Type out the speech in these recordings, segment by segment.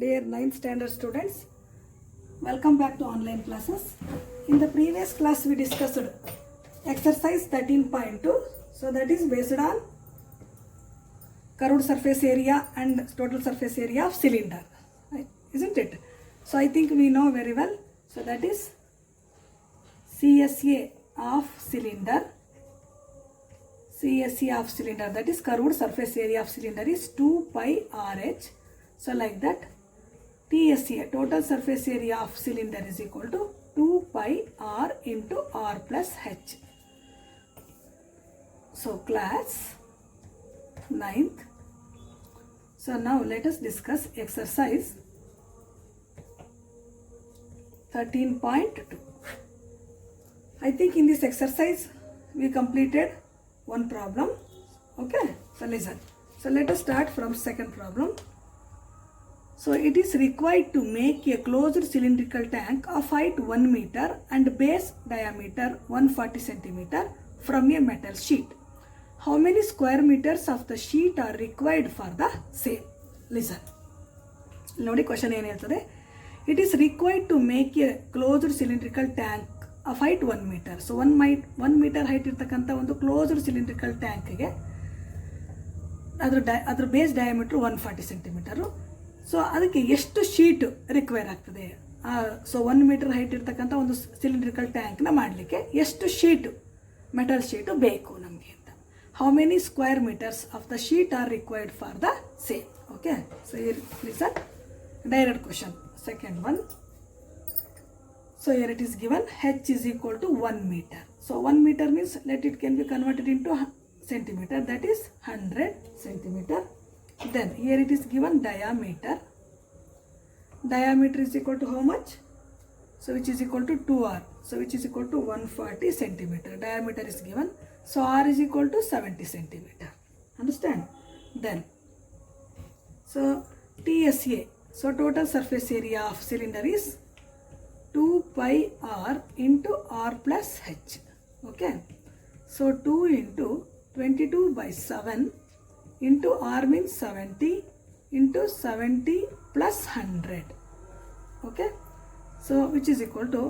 Dear 9th standard students, welcome back to online classes. In the previous class we discussed exercise 13.2. So that is based on curved surface area and total surface area of cylinder, right? Isn't it? So I think we know very well. So that is CSA of cylinder. CSA of cylinder, that is curved surface area of cylinder, is 2 pi RH. So like that, TSA, total surface area of cylinder, is equal to 2 pi R into R plus H. So class 9th. So now let us discuss exercise 13.2. I think in this exercise we completed one problem. Okay, so listen. So let us start from second problem. So it is required to make a closed cylindrical tank of height 1 meter and base diameter 140 centimeter from a metal sheet. How many square meters of the sheet are required for the same? Listen. Nodi question ಏನು ಹೇಳ್ತದೆ? It is required to make a closed cylindrical tank of height 1 meter. So 1 meter height ಇರ್ತಕ್ಕಂಥ ಒಂದು closed cylindrical tank ಗೆ ಅದರ base diameter 140 centimetre. So ಅದಕ್ಕೆ ಎಷ್ಟು sheet require ಆಗ್ತದೆ? So 1 metre height ಇರ್ತಕ್ಕಂಥ ಒಂದು ಸಿಲಿಂಡ್ರಿಕಲ್ ಟ್ಯಾಂಕ್ನ ಮಾಡಲಿಕ್ಕೆ ಎಷ್ಟು ಶೀಟು, ಮೆಟಲ್ ಶೀಟು ಬೇಕು ನಮಗೆ ಅಂತ. How many square metres of the sheet are required for the same. Okay, so here listen, direct question. Second one. So here it is given H is equal to 1 meter. So 1 meter means let it can be converted into centimeter, that is 100 centimeter. Then here it is given diameter. Diameter is equal to how much? So which is equal to 2R. So which is equal to 140 centimeter. Diameter is given. So R is equal to 70 centimeter. Understand? Then so TSA. So total surface area of cylinder is 2 pi R into R plus H. Okay. So 2 into 22 by 7 into R means 70 into 70 plus 100. Okay. So which is equal to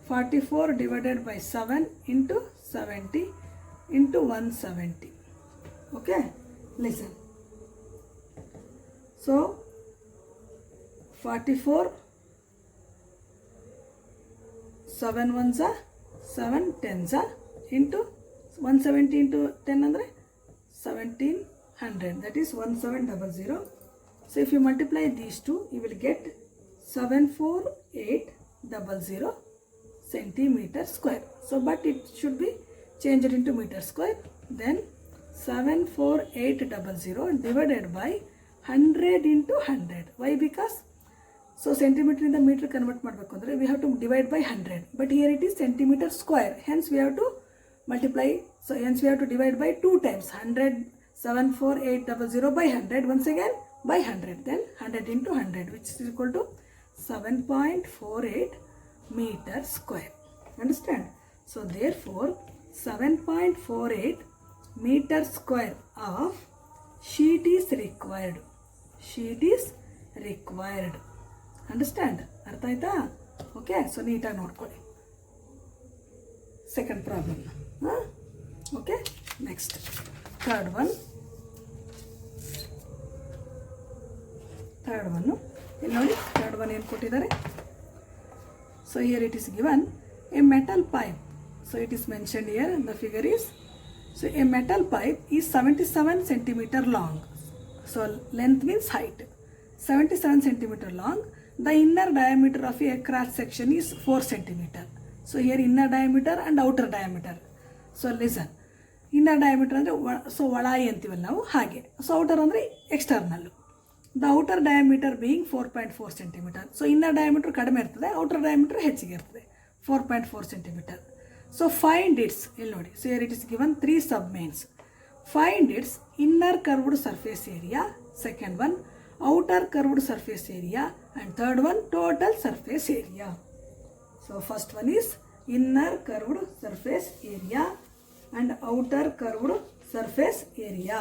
44 divided by 7 into 70 into 170. Okay. Listen. So 44, 7 ones are 7 tens are into 170 into 10 andre 1700, that is 1700. So if you multiply these two, you will get 74800 centimeter square. So but it should be changed into meter square. Then 74800 divided by 100 into 100. Why? Because so centimeter in the meter convert ಮಾಡಬೇಕು ಅಂದ್ರೆ we have to divide by 100, but here it is centimeter square, hence we have to multiply. So hence we have to divide by 2 times. 100, 74800 by 100, once again by 100, then 100 into 100, which is equal to 7.48 meter square. Understand? So therefore 7.48 meter square of sheet is required. Sheet is required. Understand? ಅರ್ಥ ಆಯ್ತಾ? Okay, so ನೀಟಾಗಿ ನೋಡ್ಕೊಳ್ಳಿ second ಪ್ರಾಬ್ಲಮ್ನ. Okay, next third ಒನ್ನು ಇಲ್ಲಿ ನೋಡಿ. Third one ಏನು ಕೊಟ್ಟಿದ್ದಾರೆ? So here it is given a metal pipe. So it is mentioned here, the figure is, so a metal pipe is 77 centimeter long. So length means height. 77 centimeter long. The inner diameter of a cross section is 4 centimeter. So here inner diameter and outer diameter. So listen. Inner diameter ಅಂದರೆ so ಒಳಾಯಿ ಅಂತೀವಲ್ಲ ನಾವು, ಹಾಗೆ. So outer ಅಂದರೆ external. The outer diameter being 4.4 centimeter. So inner diameter ಕಡಿಮೆ ಇರ್ತದೆ, outer diameter ಹೆಚ್ಚಿಗೆ ಇರ್ತದೆ, 4.4 centimeter. So find its, ಇಲ್ಲಿ ನೋಡಿ. So here it is given 3 submains. Find its inner curved surface area, second one outer curved surface area, and third one total surface area. So first one is inner curved surface area and outer curved surface area.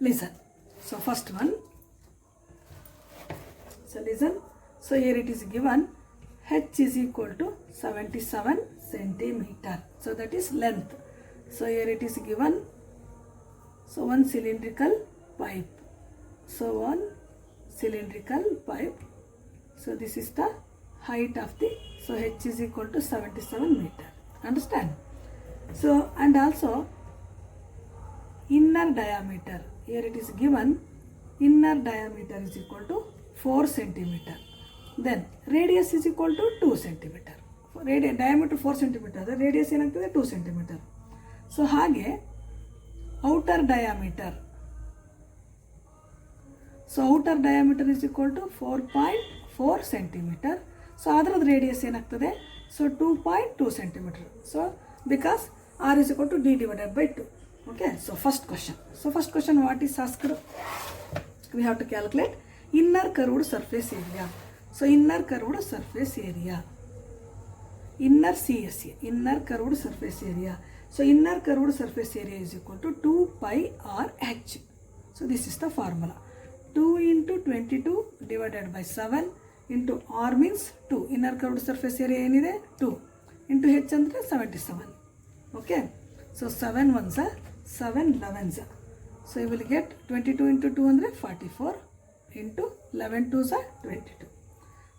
Listen. So first one, So listen. So here it is given h is equal to 77 centimeter. So that is length. So here it is given. So one cylindrical pipe. So one cylindrical pipe. So this is the height of the, so h is equal to 77 meter. Understand? So and also inner diameter. Here it is given inner diameter is equal to 4 centimeter. Then radius is equal to 2 centimeter. Diameter 4 centimeter. The radius ಏನಾಗ್ತದೆ 2 centimeter. So ಹಾಗೆ outer diameter. So outer diameter is equal to 4.4 centimeter. So ಅದರದ radius ಏನಾಗ್ತದೆ, so 2.2 centimeter. So because r is equal to d divided by 2. Okay, so first question. So first question, what is asked? We have to calculate inner curved surface area. So inner curved surface area. Inner CSA, inner curved surface area. So inner curved surface area is equal to 2 pi r h. So this is the formula. 2 into 22 divided by 7 into r means 2. Inner curved surface area ಏನಿದೆ 2 into h ಅಂದರೆ 77. Okay. So 7 ones are 7 11s. So you will get 22 into 2 ಅಂದರೆ 44 into 11 2s are 22.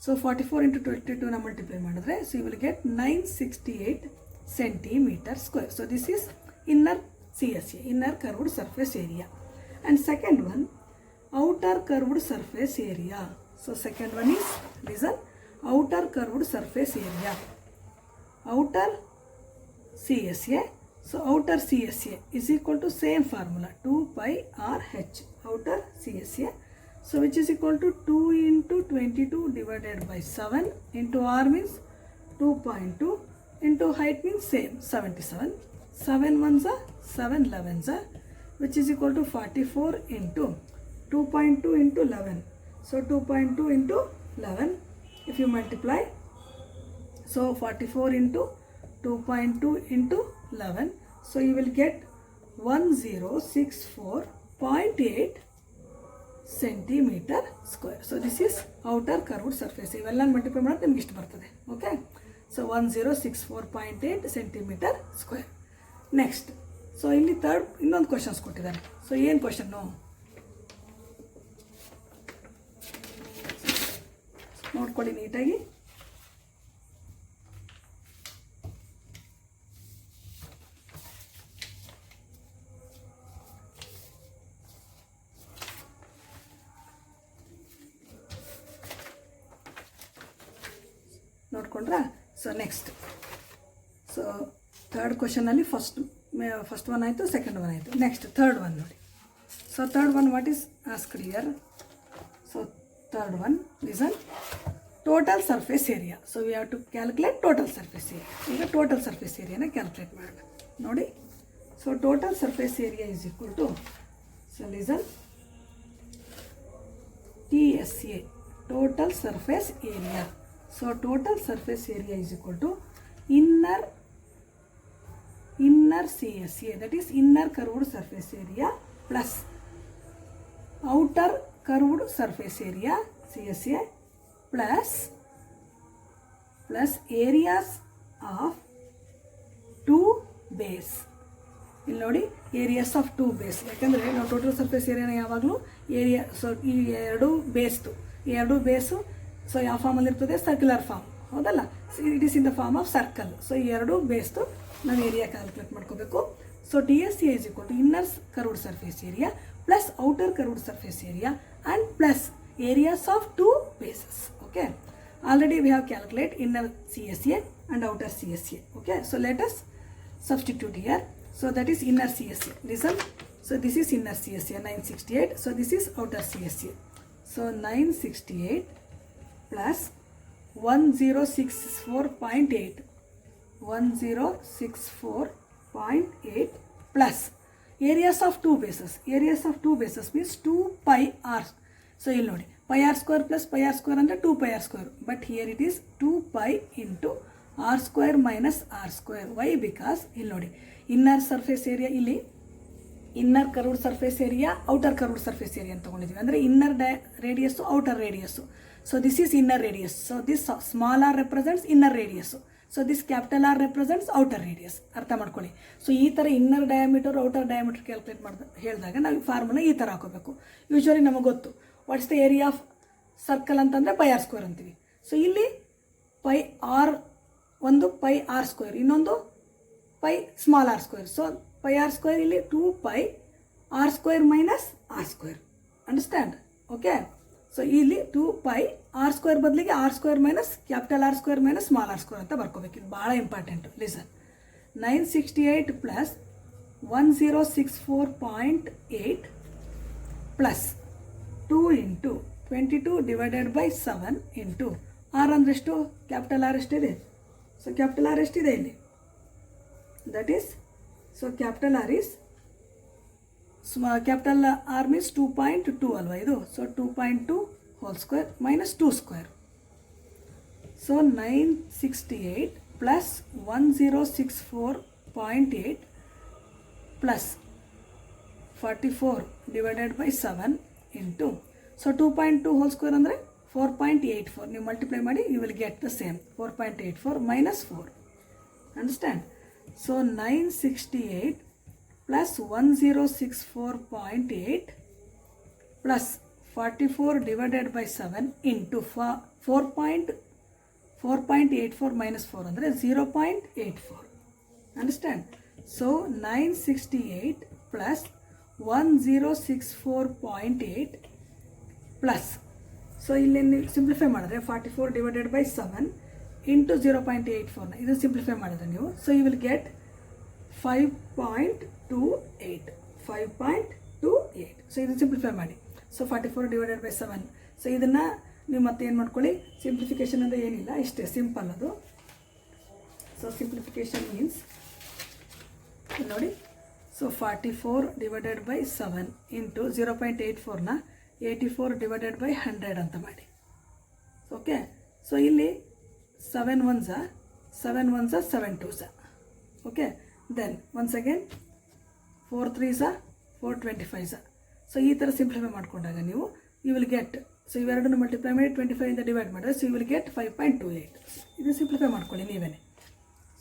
So 44 into 22 na multiply ಮಾಡಿದ್ರೆ, so you will get 968 centimeter square. So this is inner CSA, inner curved surface area. And second one, outer curved surface area. So second one is, listen, outer curved surface area. Outer CSA. So outer CSA is equal to same formula, 2 pi r h. Outer CSA. So which is equal to 2 into 22 divided by 7 into r means 2.2 into height means same 77. 7 ones are 7 11s are, which is equal to 44 into 2.2 into 11. So 2.2 into 11, if you multiply, so 44 into 2.2 into 11, so you will get 1064.8 centimeter square. So this is outer curved surface. ಇವೆಲ್ಲ multiply ಮಾಡಿದ್ರೆ ನಿಮ್ಗೆ ಇಷ್ಟು ಬರ್ತದೆ. Okay, so 1064.8 centimeter square. Next, so ಇಲ್ಲಿ third ಇನ್ನೊಂದು questions ಕೊಟ್ಟಿದ್ದಾರೆ. So ಏನು ಕ್ವಶನ್ನು ನೋಡ್ಕೊಳ್ಳಿ ನೀಟಾಗಿ. ನೋಡ್ಕೊಂಡ್ರಾ? ಸೊ ನೆಕ್ಸ್ಟ್, ಸೊ ಥರ್ಡ್ ಕ್ವಶನಲ್ಲಿ ಫಸ್ಟ್ ಒನ್ ಆಯಿತು, ಸೆಕೆಂಡ್ ಒನ್ ಆಯಿತು. ನೆಕ್ಸ್ಟ್ ಥರ್ಡ್ ಒನ್ ನೋಡಿ. So third one what is asked here? So third one, listen, total surface area. So we have to calculate total surface area. ಈಗ total surface ಏರಿಯಾನ calculate ಮಾಡಬೇಕು ನೋಡಿ. So total surface area is equal to, so listen, TSA, total surface area. So total surface area is equal to inner CSA, that is inner curved surface area, plus outer curved surface area CSA, plus areas of two base. ಇಲ್ಲಿ ನೋಡಿ, areas of two base. ಯಾಕಂದರೆ ನಾವು total surface ಏರಿಯಾನ ಯಾವಾಗಲೂ area, so ಈ ಎರಡು ಬೇಸು so ಯಾವ ಫಾರ್ಮಲ್ಲಿ ಇರ್ತದೆ? ಸರ್ಕ್ಯುಲರ್ ಫಾರ್ಮ್, ಹೌದಲ್ಲ? It is in the form of circle. So ಈ ಎರಡು ಬೇಸ್ದು ನಾವು ಏರಿಯಾ ಕ್ಯಾಲ್ಕುಲೇಟ್ ಮಾಡ್ಕೋಬೇಕು. So TSA is equal to inner curved surface area plus outer curved surface area and plus areas of two bases. Okay, already we have calculated inner CSA and outer CSA. Okay, so let us substitute here. So that is inner CSA. Listen, so this is inner CSA 968. So this is outer CSA. So 968 plus 1064.8 plus areas of two bases. Areas of two bases means 2 pi r. So you'll note pi r square plus pi r square under 2 pi r square, but here it is 2 pi into r square minus r square. Why? Because you'll note inner surface area ಇಲ್ಲಿ inner curved surface area, outer curved surface area ಅಂತ ತೊಗೊಂಡಿದ್ದೀವಿ. ಅಂದರೆ inner radius, outer radius. So this is inner radius. So this small r represents inner radius. So this capital R represents outer radius. ಅರ್ಥ ಮಾಡ್ಕೊಳ್ಳಿ. So ಈ ಥರ inner diameter outer diameter calculate ಹೇಳಿದಾಗ ನಾವು formula ಈ ಥರ ಹಾಕೋಬೇಕು. ಯೂಶ್ವಲಿ ನಮಗೆ ಗೊತ್ತು what's the area of circle ಅಂತಂದರೆ ಪೈ ಆರ್ ಸ್ಕ್ವೇರ್ ಅಂತೀವಿ. ಸೊ ಇಲ್ಲಿ ಪೈ ಆರ್ ಒಂದು ಪೈ ಆರ್ ಸ್ಕ್ವೇರ್, ಇನ್ನೊಂದು pi small r square. So pi r square ಇಲ್ಲಿ 2 pi r square minus r square. Understand? Okay. So ಇಲ್ಲಿ 2 pi r square ಬದಲಿಗೆ r square minus capital r square minus small r square ಅಂತ ಬರ್ಕೋಬೇಕು. ಇದು ಭಾಳ important. Listen, 968 plus 1064.8 plus 2 into 22 divided by 7 into R ಅಂದ್ರೆಷ್ಟು? Capital R ಎಷ್ಟಿದೆ? So capital R ಎಷ್ಟಿದೆ ಇಲ್ಲಿ? That is, so capital R is capital R means 2.2 alva idu. So 2.2 whole square minus 2 square. So 968 plus 1064.8 plus 44 divided by 7 into, so 2.2 whole square andre 4.84. You multiply madi, you will get the same 4.84 minus 4. Understand? So 968 plus 1064.8 plus 44 divided by 7 into 4.84 minus 4 ಅಂದರೆ 0.84. Understand? So 968 plus 1064.8 plus, so ಇಲ್ಲಿ simplify ಮಾಡಿದ್ರೆ 44 divided by 7 into 0.84 ಇದು simplify ಮಾಡಿದ್ರೆ ನೀವು, so you will get 5.28. So ಇದು simplify ಮಾಡಿ. So 44 divided by 7. So ಇದನ್ನು ನೀವು ಮತ್ತೆ ಏನು ಮಾಡ್ಕೊಳ್ಳಿ, ಸಿಂಪ್ಲಿಫಿಕೇಶನ್ ಅಂದರೆ ಏನಿಲ್ಲ, ಇಷ್ಟೇ ಸಿಂಪಲ್ ಅದು. ಸೊ ಸಿಂಪ್ಲಿಫಿಕೇಶನ್ ಮೀನ್ಸ್ ನೋಡಿ, ಸೊ 44 ಡಿವೈಡೆಡ್ ಬೈ 7 ಇಂಟು 0.84ನ 84 ಡಿವೈಡೆಡ್ ಬೈ 100 ಅಂತ ಮಾಡಿ. ಓಕೆ. ಸೊ ಇಲ್ಲಿ 7 1s 7 1s 7 2s. Okay. Then once again 4 3s 4 25s. So ಈ ಥರ ಸಿಂಪ್ಲಿಫೈ ಮಾಡ್ಕೊಂಡಾಗ ನೀವು ಯು ವಿಲ್ ಗೆಟ್, ಸೊ ಇವೆರಡನ್ನು ಮಲ್ಟಿಪ್ಲೈ ಮಾಡಿ 25 ಇಂದ ಡಿವೈಡ್ ಮಾಡಿದ್ರೆ ಸೊ ಯು ವಿಲ್ ಗೆಟ್ 5.28. ಇದು ಸಿಂಪ್ಲಿಫೈ ಮಾಡ್ಕೊಳ್ಳಿ ನೀವೇ.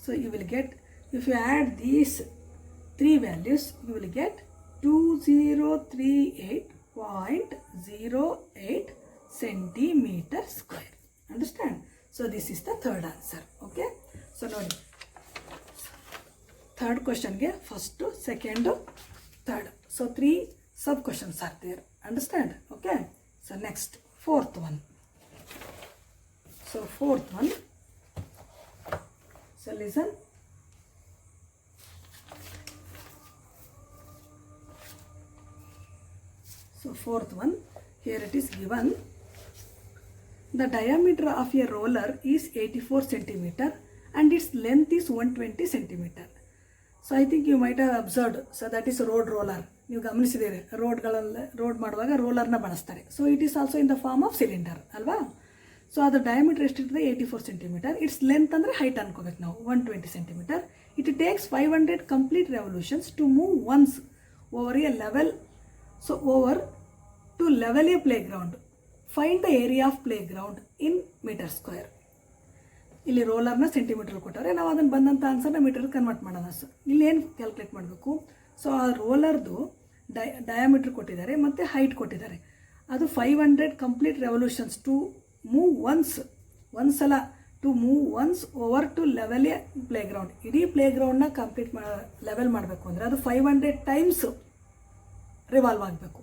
So you will get, if you add these 3 values you will get 2038.08 centimeter square. Understand? So this is the third answer. Okay. So ನೋಡಿ, third question ಗೆ first, second, third. So 3 sub questions are there. Understand? Okay. So next, fourth one. So fourth one. So listen. So fourth one, here it is given. The diameter of a roller is 84 centimeter and its length is 120 centimeter. So I think you might have observed, so that is road roller. ನೀವು ಗಮನಿಸಿದ್ದೀರಿ, road ಮಾಡುವಾಗ ರೋಲರ್ನ ಬಳಸ್ತಾರೆ. So it is also in the form of cylinder ಅಲ್ವಾ. So ಅದು diameter ಎಷ್ಟಿರ್ತದೆ? 84 centimetre. Its length ಅಂದರೆ height ಅನ್ಕೋಬೇಕು ನಾವು, 120 centimetre. It takes 500 complete revolutions to move once over a level. So over to level a playground. Find the area of playground in metre square. ಇಲ್ಲಿ ರೋಲರ್ನ centimetre ಕೊಟ್ಟವ್ರೆ, ನಾವು ಅದನ್ನು ಬಂದಂಥ ಆನ್ಸರ್ನ ಮೀಟರ್ ಕನ್ವರ್ಟ್ ಮಾಡೋಣ. ಸೊ ಇಲ್ಲಿ ಏನು ಕ್ಯಾಲ್ಕುಲೇಟ್ ಮಾಡಬೇಕು? ಸೊ ಆ ರೋಲರ್ದು ಡಯಾಮೀಟರ್ ಕೊಟ್ಟಿದ್ದಾರೆ ಮತ್ತು ಹೈಟ್ ಕೊಟ್ಟಿದ್ದಾರೆ. ಅದು 500 ಕಂಪ್ಲೀಟ್ ರೆವಲ್ಯೂಷನ್ಸ್ ಟು ಮೂವ್ ಒಂದ್ಸಲ to move once over to level a playground. ಇಡೀ ಪ್ಲೇ ಗ್ರೌಂಡ್ನ ಕಂಪ್ಲೀಟ್ ಲೆವೆಲ್ ಮಾಡಬೇಕು ಅಂದರೆ ಅದು 500 ಟೈಮ್ಸ್ ರಿವಾಲ್ವ್ ಆಗಬೇಕು.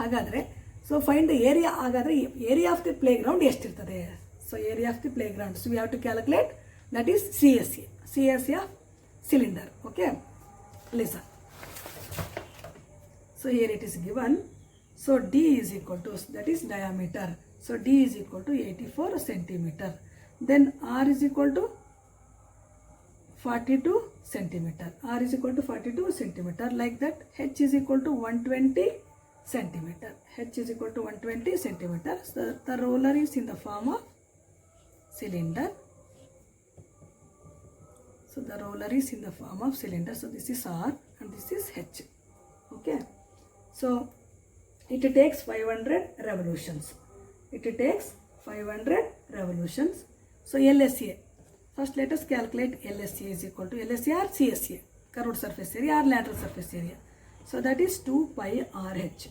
ಹಾಗಾದರೆ ಸೊ ಫೈಂಡ್ ದ ಏರಿಯಾ. ಹಾಗಾದರೆ area of the playground ಎಷ್ಟಿರ್ತದೆ? So area of the playground, so we have to calculate, that is C S C of cylinder. Okay, listen. So here it is given. So D is equal to, that is diameter. So D is equal to 84 centimeter. Then R is equal to 42 centimeter. R is equal to 42 centimeter. Like that, H is equal to 120 centimeter. H is equal to 120 centimeter. So the roller is in the form of cylinder. So the roller is in the form of cylinder. So this is R and this is H. Okay. So it takes 500 revolutions. It takes 500 revolutions. So LSA. First let us calculate LSA is equal to LSA or CSA, curved surface area or lateral surface area. So that is 2 pi RH,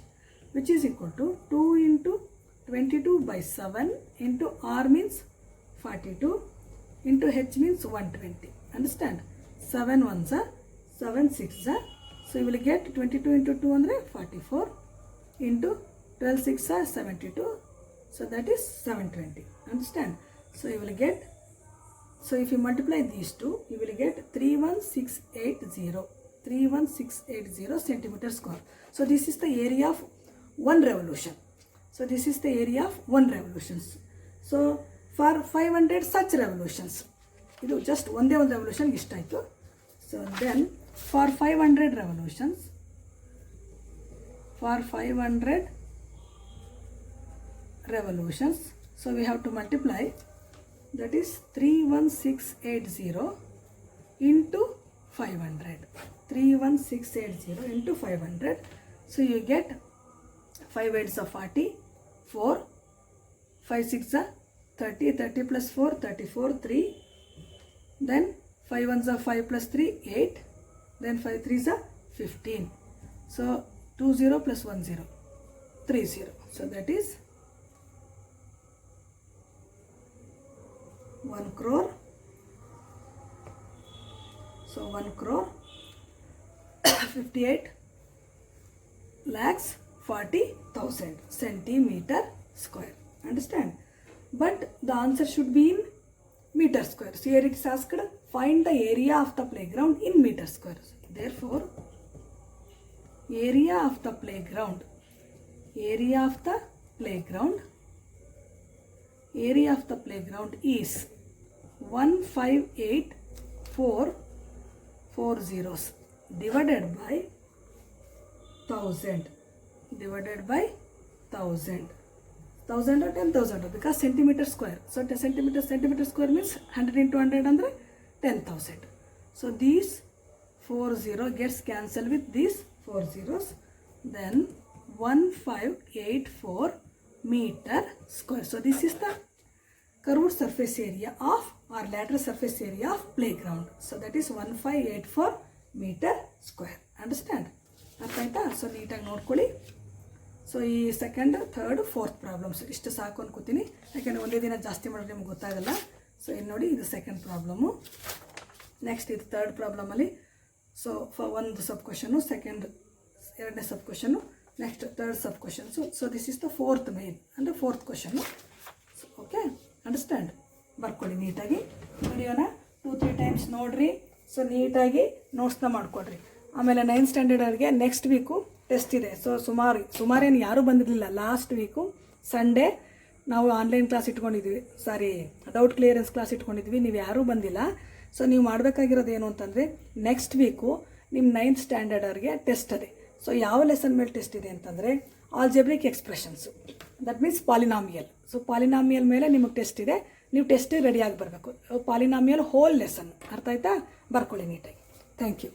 which is equal to 2 into 22 by 7 into R means 42 into H means 120. Understand? 7 ones are 7 6 are. So you will get 22 into 2 andre 44 into 12 6 are 72. So that is 720. Understand? So you will get, so if you multiply these two, you will get 31680 centimeter square. So this is the area of one revolution. So this is the area of one revolutions. So for 500 such revolutions, ಇದು just ಒಂದೇ ಒಂದು revolution ಇಷ್ಟ ಆಯಿತು. So then for 500 revolutions, so we have to multiply, that is 31680 into 500. 31680 into 500. So you get 5 8s are 40, 4, 5 6 are 30, 30 plus 4, 34, 3. Then 5 1s are 5 plus 3, 8. Then 5 3s are 15. So 20 plus 10, 30. So that is 1 crore. So 1 crore 58 lakhs 40,000 centimeter square. Understand? But the answer should be in meter square. So here it is asked, find the area of the playground in meter square. Therefore, area of the playground is 158,440 divided by 1000. 1000 or 10,000 because centimeter square. So centimeter square means 100 into 100 andre 10,000. So these 40 gets cancelled with these 4 zeros. Then 1584 meter square. So this is the curved surface area of or lateral surface area of playground. So that is 1584 meter square. Understand? ಅರ್ಥ ಆಯ್ತಾ? So ನೀಟಾಗಿ ನೋಡ್ಕೊಳ್ಳಿ. So ಈ second third fourth problems ಇಷ್ಟು ಸಾಕು ಅನ್ಕೋತೀನಿ, ಯಾಕೆಂದರೆ ಒಂದೇ ದಿನ ಜಾಸ್ತಿ ಮಾಡಿದ್ರೆ ನಿಮ್ಗೆ ಗೊತ್ತಾಗಲ್ಲ. ಸೊ ಇಲ್ಲಿ ನೋಡಿ, ಇದು ಸೆಕೆಂಡ್ ಪ್ರಾಬ್ಲಮ್ಮು. ನೆಕ್ಸ್ಟ್ ಇದು ಥರ್ಡ್ ಪ್ರಾಬ್ಲಮಲ್ಲಿ ಸೊ ಒಂದು ಸಬ್ ಕ್ವಶನು, ಎರಡನೇ sub question, next third sub questions. So this is the fourth main ಅಂದರೆ ಫೋರ್ತ್ ಕ್ವಶನ್ನು. Okay, understand? ಬರ್ಕೊಳ್ಳಿ ನೀಟಾಗಿ. ವಿಡಿಯೋನ 2-3 ಟೈಮ್ಸ್ ನೋಡಿರಿ. ಸೊ ನೀಟಾಗಿ ನೋಟ್ಸ್ನ ಮಾಡಿಕೊಡ್ರಿ. ಆಮೇಲೆ 9th ಸ್ಟ್ಯಾಂಡರ್ಡವ್ರಿಗೆ ನೆಕ್ಸ್ಟ್ ವೀಕು ಟೆಸ್ಟ್ ಇದೆ. ಸೊ ಸುಮಾರೇನು ಯಾರೂ ಬಂದಿರಲಿಲ್ಲ. ಲಾಸ್ಟ್ ವೀಕು ಸಂಡೇ ನಾವು ಆನ್ಲೈನ್ ಕ್ಲಾಸ್ ಇಟ್ಕೊಂಡಿದ್ವಿ, ಡೌಟ್ ಕ್ಲಿಯರೆನ್ಸ್ ಕ್ಲಾಸ್ ಇಟ್ಕೊಂಡಿದ್ವಿ. ನೀವು ಯಾರೂ ಬಂದಿಲ್ಲ. ಸೊ ನೀವು ಮಾಡಬೇಕಾಗಿರೋದು ಏನು ಅಂತಂದರೆ, ನೆಕ್ಸ್ಟ್ ವೀಕು ನಿಮ್ಮ 9th ಸ್ಟ್ಯಾಂಡರ್ಡವ್ರಿಗೆ ಟೆಸ್ಟ್ ಇದೆ. ಸೊ ಯಾವ ಲೆಸನ್ ಮೇಲೆ ಟೆಸ್ಟ್ ಇದೆ ಅಂತಂದರೆ algebraic expressions, that means polynomial. So polynomial ಮೇಲೆ ನಿಮಗೆ ಟೆಸ್ಟ್ ಇದೆ. ನೀವು ಟೆಸ್ಟಿಗೆ ರೆಡಿಯಾಗಿ ಬರಬೇಕು. Polynomial whole lesson. ಅರ್ಥ ಆಯ್ತಾ? ಬರ್ಕೊಳ್ಳಿ ನೀಟಾಗಿ. Thank you.